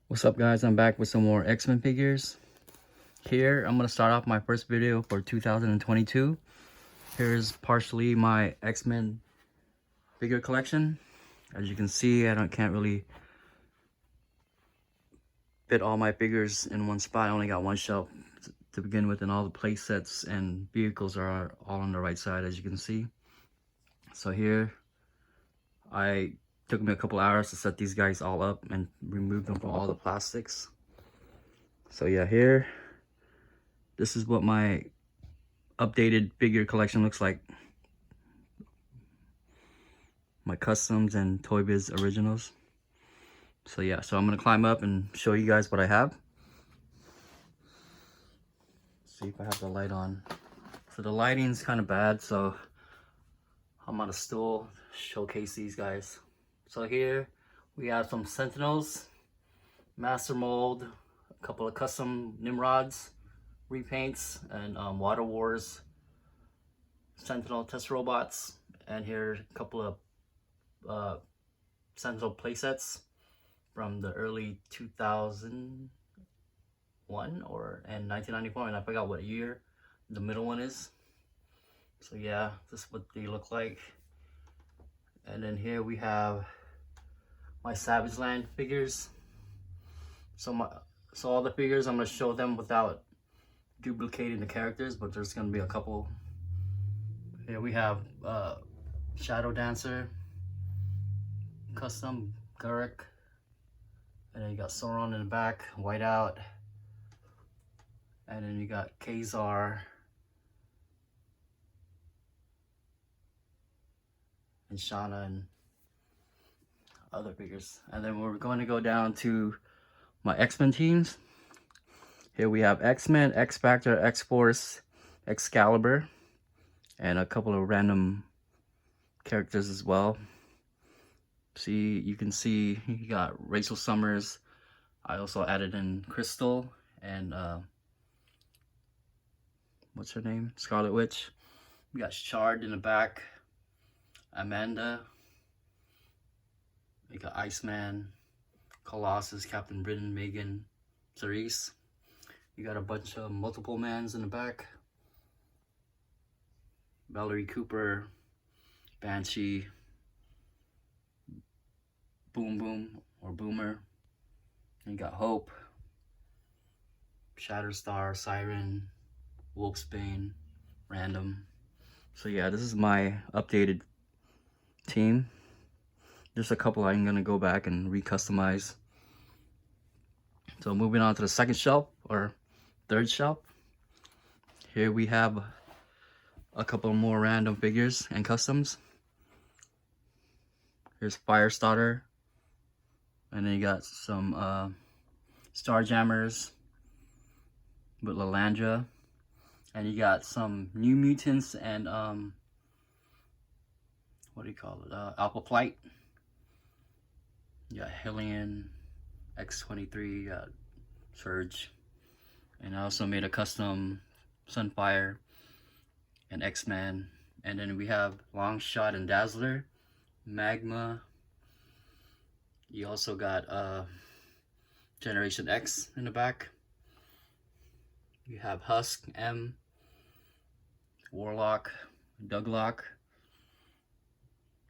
What's up, guys? I'm back with some more X-Men figures. Here I'm gonna start off my first video for 2022. Here's partially my X-Men figure collection. As you can see, can't really fit all my figures in one spot. I only got one shelf to begin with, and all the play sets and vehicles are all on the right side, as you can see. So here took me a couple hours to set these guys all up and remove them from all the plastics. So yeah, this is what my updated figure collection looks like. My customs and Toybiz originals. So yeah, so I'm gonna climb up and show you guys what I have. See if I have the light on. So the lighting's kind of bad, so I'm on a stool showcase these guys. So here we have some Sentinels, Master Mold, a couple of custom Nimrods, repaints, and Water Wars Sentinel test robots. And here a couple of Sentinel playsets from the early 2001 and 1994, and I forgot what year the middle one is. So yeah, this is what they look like. And then here we have my Savage Land figures. So all the figures, I'm gonna show them without duplicating the characters, but there's gonna be a couple. Here we have Shadowdancer, custom Gurk, and then you got Sauron in the back, Whiteout, and then you got Kazar and Shauna and other figures. And then we're going to go down to my X-Men teams. Here we have X-Men, X-Factor, X-Force, Excalibur, and a couple of random characters as well. You can see you got Rachel Summers. I also added in Crystal and what's her name? Scarlet Witch. We got Shard in the back, Amanda. We got Iceman, Colossus, Captain Britain, Megan, Therese. You got a bunch of multiple mans in the back. Valerie Cooper, Banshee, Boom Boom or Boomer. And you got Hope, Shatterstar, Siren, Wolfsbane, Random. So yeah, this is my updated team. Just a couple I'm gonna go back and re-customize. So moving on to the second shelf or third shelf. Here we have a couple more random figures and customs. Here's Firestarter, and then you got some Starjammers with Lalandra, and you got some New Mutants and what do you call it? Alpha Flight. You got Hellion, X-23, Surge, and I also made a custom Sunfire and X-Man. And then we have Longshot and Dazzler, Magma. You also got Generation X in the back. You have Husk, M, Warlock, Douglock,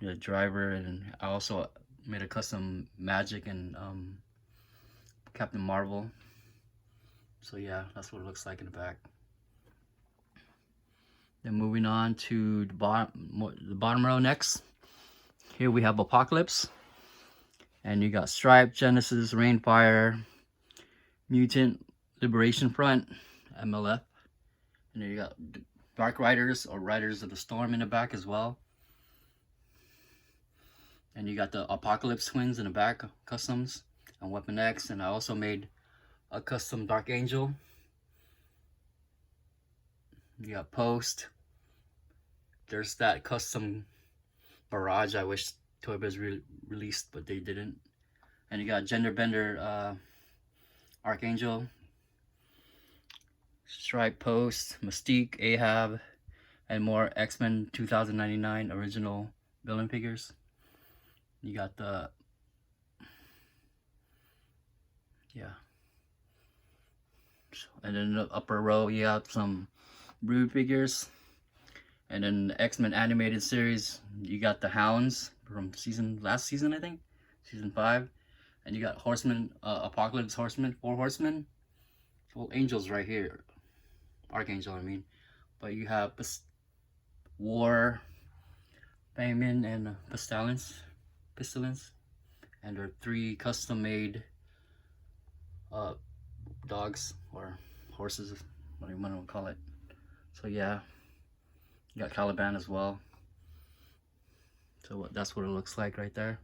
the Driver, and I also made a custom Magic and Captain Marvel. So yeah, that's what it looks like in the back. Then moving on to the bottom row next. Here we have Apocalypse, and you got Stripe, Genesis, Rainfire, Mutant, Liberation Front, MLF, and then you got Dark Riders or Riders of the Storm in the back as well. And you got the Apocalypse Twins in the back, customs, and Weapon X. And I also made a custom Dark Angel. You got Post. There's that custom Barrage I wish Toybiz released, but they didn't. And you got Genderbender Archangel, Stripe, Post, Mystique, Ahab, and more X-Men 2099 original villain figures. You got the Yeah. And then in the upper row, you have some Brood figures. And then the X-Men animated series, you got the Hounds from last season, I think, season 5. And you got Horsemen, Apocalypse Horsemen, 4 Horsemen. Well, Angels right here, Archangel, I mean. But you have War, Famine, and Pestilence, and they're 3 custom-made dogs or horses, what do you want to call it. So yeah, you got Caliban as well. So that's what it looks like right there.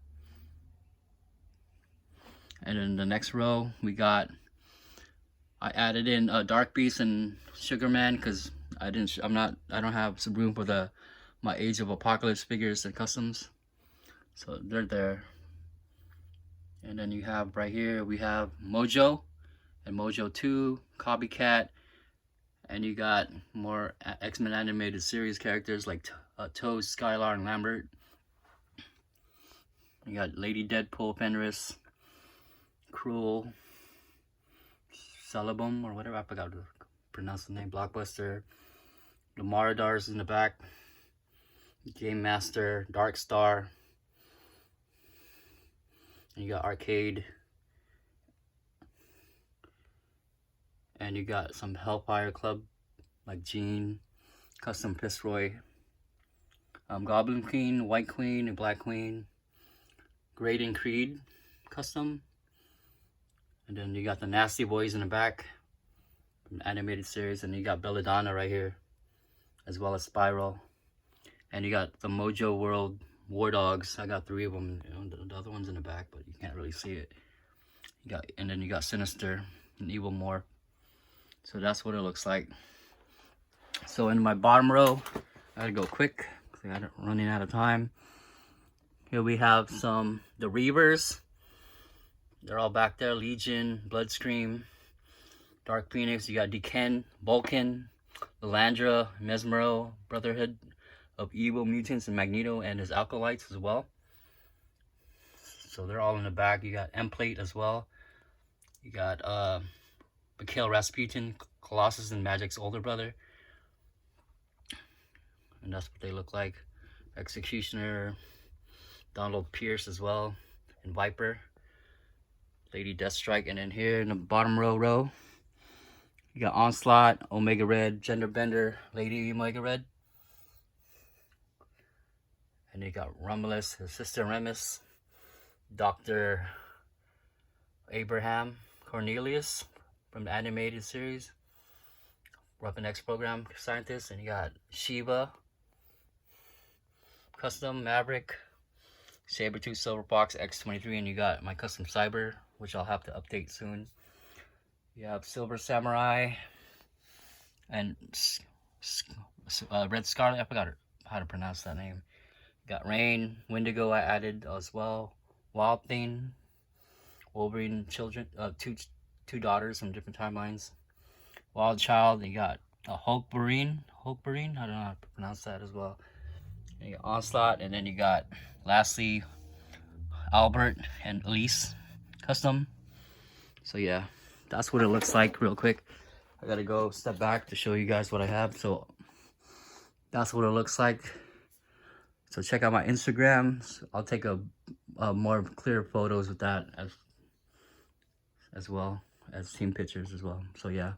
And in the next row, I added in Dark Beast and Sugarman because I don't have some room for my Age of Apocalypse figures and customs. So they're there. And then you have right here, we have Mojo and Mojo 2, Copycat, and you got more X-Men animated series characters like Toad, Skylar, and Lambert. You got Lady Deadpool, Fenris, Cruel, Celebum, or whatever, I forgot to pronounce the name, Blockbuster, the Maradars in the back, Game Master, Dark Star, and you got Arcade, and you got some Hellfire Club like Jean, Custom Fitzroy, Goblin Queen, White Queen, and Black Queen, Great and Creed custom, and then you got the Nasty Boys in the back from the animated series, and you got Belladonna right here, as well as Spiral, and you got the Mojo World War Dogs. I got 3 of them. The other one's in the back, but you can't really see it. And then you got Sinister and Evil Morph. So that's what it looks like. So in my bottom row, I gotta go quick because I'm running out of time. Here we have the Reavers. They're all back there. Legion, Bloodscream, Dark Phoenix. You got Deken, Vulcan, Lilandra, Mesmero, Brotherhood of Evil Mutants, and Magneto and his Acolytes as well. So they're all in the back. You got M-Plate as well. You got Mikhail Rasputin, Colossus and Magic's older brother. And that's what they look like. Executioner, Donald Pierce as well, and Viper, Lady Deathstrike. And then here in the bottom row, you got Onslaught, Omega Red, Gender Bender, Lady Omega Red. And you got Romulus, his sister Remus, Dr. Abraham Cornelius from the animated series, Weapon X program scientist. And you got Shiva, Custom Maverick, Sabretooth, Silver Fox, X-23, and you got my custom Cyber, which I'll have to update soon. You have Silver Samurai and Red Scarlet. I forgot how to pronounce that name. You got Rain, Wendigo I added as well. Wild Thing, Wolverine children, two daughters from different timelines. Wild Child. You got Hulkberine. I don't know how to pronounce that as well. And you got Onslaught, and then you got lastly Albert and Elise custom. So yeah, that's what it looks like real quick. I gotta go step back to show you guys what I have. So that's what it looks like. So check out my Instagram. I'll take a more clear photos with that as well as team pictures as well. So yeah,